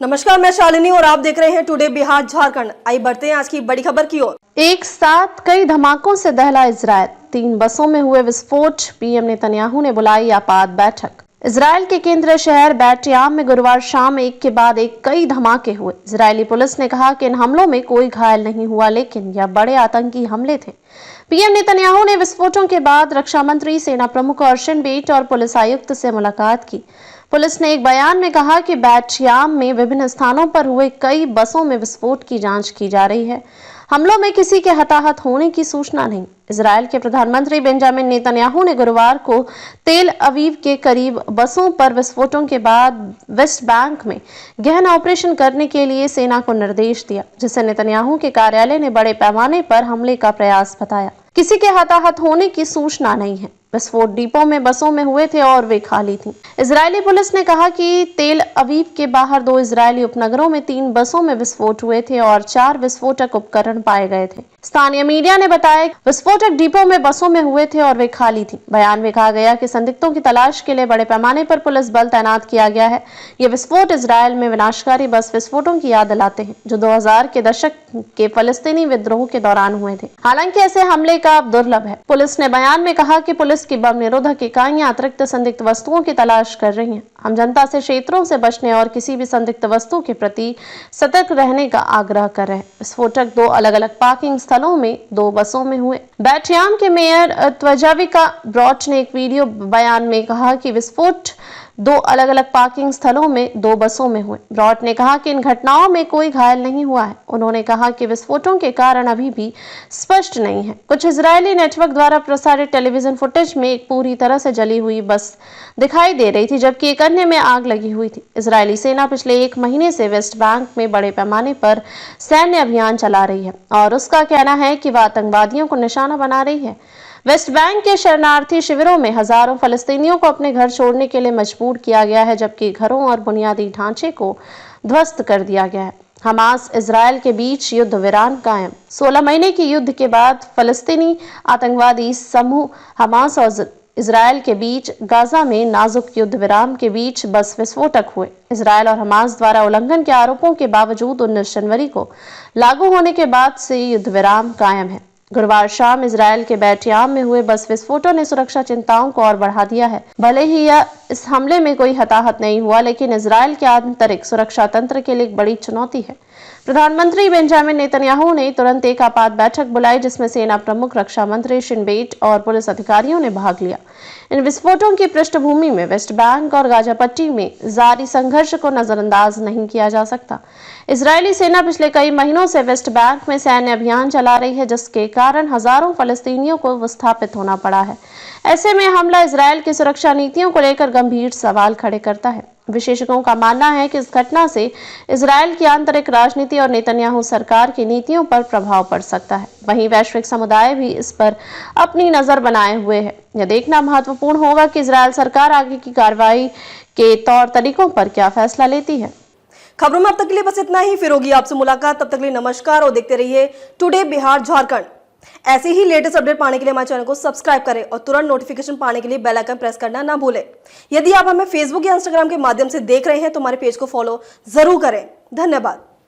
नमस्कार, मैं शालिनी और आप देख रहे हैं टुडे बिहार झारखंड। आइए बढ़ते हैं आज की बड़ी खबर की ओर। एक साथ कई धमाकों से दहला इजरायल, 3 बसों में हुए विस्फोट, पीएम नेतन्याहू ने बुलाई आपात बैठक। इजरायल के केंद्रीय शहर बैट याम में गुरुवार शाम एक के बाद एक कई धमाके हुए। इजरायली पुलिस ने कहा कि इन हमलों में कोई घायल नहीं हुआ, लेकिन यह बड़े आतंकी हमले थे। पीएम नेतन्याहू ने विस्फोटों के बाद रक्षा मंत्री, सेना प्रमुख अर्शिन बेट और पुलिस आयुक्त से मुलाकात की। पुलिस ने एक बयान में कहा कि बैट याम में विभिन्न स्थानों पर हुए कई बसों में विस्फोट की जांच की जा रही है। हमलों में किसी के हताहत होने की सूचना नहीं। इजरायल के प्रधानमंत्री बेंजामिन नेतन्याहू ने गुरुवार को तेल अवीव के करीब बसों पर विस्फोटों के बाद वेस्ट बैंक में गहन ऑपरेशन करने के लिए सेना को निर्देश दिया, जिसे नेतन्याहू के कार्यालय ने बड़े पैमाने पर हमले का प्रयास बताया। किसी के हताहत होने की सूचना नहीं है। विस्फोट डिपो में बसों में हुए थे और वे खाली थीं। इजरायली पुलिस ने कहा कि तेल अवीव के बाहर 2 इजरायली उपनगरों में 3 बसों में विस्फोट हुए थे और 4 विस्फोटक उपकरण पाए गए थे। स्थानीय मीडिया ने बताया विस्फोटक डिपो में बसों में हुए थे और वे खाली थीं। बयान में कहा गया कि संदिग्धों की तलाश के लिए बड़े पैमाने पर पुलिस बल तैनात किया गया है। ये विस्फोट इजरायल में विनाशकारी बस विस्फोटों की याद दिलाते हैं, जो 2000 के दशक के फलस्तीनी विद्रोह के दौरान हुए थे। हालांकि ऐसे हमले का अब दुर्लभ है। पुलिस ने बयान में कहा कि पुलिस की बम निरोधक इकाइयां अतिरिक्त संदिग्ध वस्तुओं की तलाश कर रही हैं। हम जनता से क्षेत्रों से बचने और किसी भी संदिग्ध वस्तु के प्रति सतर्क रहने का आग्रह कर रहे हैं। विस्फोटक 2 अलग-अलग पार्किंग स्थलों में 2 बसों में हुए। बैट याम के मेयर त्वजाविका ब्रॉट ने एक वीडियो बयान में कहा कि विस्फोट 2 अलग-अलग पार्किंग स्थलों में 2 बसों में हुए। ब्रॉट ने कहा कि इन घटनाओं में कोई घायल नहीं हुआ है। उन्होंने कहा कि विस्फोटों के कारण अभी भी स्पष्ट नहीं है। कुछ इजरायली नेटवर्क द्वारा प्रसारित टेलीविजन फुटेज में एक पूरी तरह से जली हुई बस दिखाई दे रही थी, जबकि एक अन्य में आग लगी हुई थी। इजरायली सेना पिछले 1 महीने से वेस्ट बैंक में बड़े पैमाने पर सैन्य अभियान चला रही है और उसका कहना है कि वह आतंकवादियों को निशाना बना रही है। वेस्ट बैंक के शरणार्थी शिविरों में हजारों फलस्तीनियों को अपने घर छोड़ने के लिए मजबूर किया गया है, जबकि घरों और बुनियादी ढांचे को ध्वस्त कर दिया गया है। हमास इजरायल के बीच युद्ध विराम कायम। 16 महीने की युद्ध के बाद फलस्तीनी आतंकवादी समूह हमास और इजरायल के बीच गाजा में नाजुक युद्ध विराम के बीच बस विस्फोटक हुए। इजरायल और हमास द्वारा उल्लंघन के आरोपों के बावजूद 19 जनवरी को लागू होने के बाद से युद्ध विराम कायम है। गुरुवार शाम इजरायल के बैट याम में हुए बस विस्फोटों ने सुरक्षा चिंताओं को और बढ़ा दिया है। भले ही इस हमले में कोई हताहत नहीं हुआ, लेकिन इजरायल के आंतरिक सुरक्षा तंत्र के लिए एक बड़ी चुनौती है। प्रधानमंत्री बेंजामिन नेतन्याहू ने तुरंत एक आपात बैठक बुलाई, जिसमें सेना प्रमुख, रक्षा मंत्री शिन बेट और पुलिस अधिकारियों ने भाग लिया। इन विस्फोटों की पृष्ठभूमि में वेस्ट बैंक और गाजा पट्टी में जारी संघर्ष को नजरअंदाज नहीं किया जा सकता। इजरायली सेना पिछले कई महीनों से वेस्ट बैंक में सैन्य अभियान चला रही है, जिसके कारण हजारों फलस्तीनियों को विस्थापित होना पड़ा है। ऐसे में हमला इजरायल की सुरक्षा नीतियों को लेकर गंभीर सवाल खड़े करता है। विशेषज्ञों का मानना है कि इस घटना से इजरायल की आंतरिक राजनीति और नेतन्याहू सरकार की नीतियों पर प्रभाव पड़ सकता है। वहीं वैश्विक समुदाय भी इस पर अपनी नजर बनाए हुए है। यह देखना महत्वपूर्ण होगा कि इजरायल सरकार आगे की कार्रवाई के तौर तरीकों पर क्या फैसला लेती है। खबरों में अब तक के लिए बस इतना ही। फिर होगी आपसे मुलाकात, तब तक के लिए नमस्कार और देखते रहिए टुडे बिहार झारखंड। ऐसे ही लेटेस्ट अपडेट पाने के लिए हमारे चैनल को सब्सक्राइब करें और तुरंत नोटिफिकेशन पाने के लिए बेल आइकन प्रेस करना ना भूलें। यदि आप हमें फेसबुक या इंस्टाग्राम के माध्यम से देख रहे हैं तो हमारे पेज को फॉलो जरूर करें। धन्यवाद।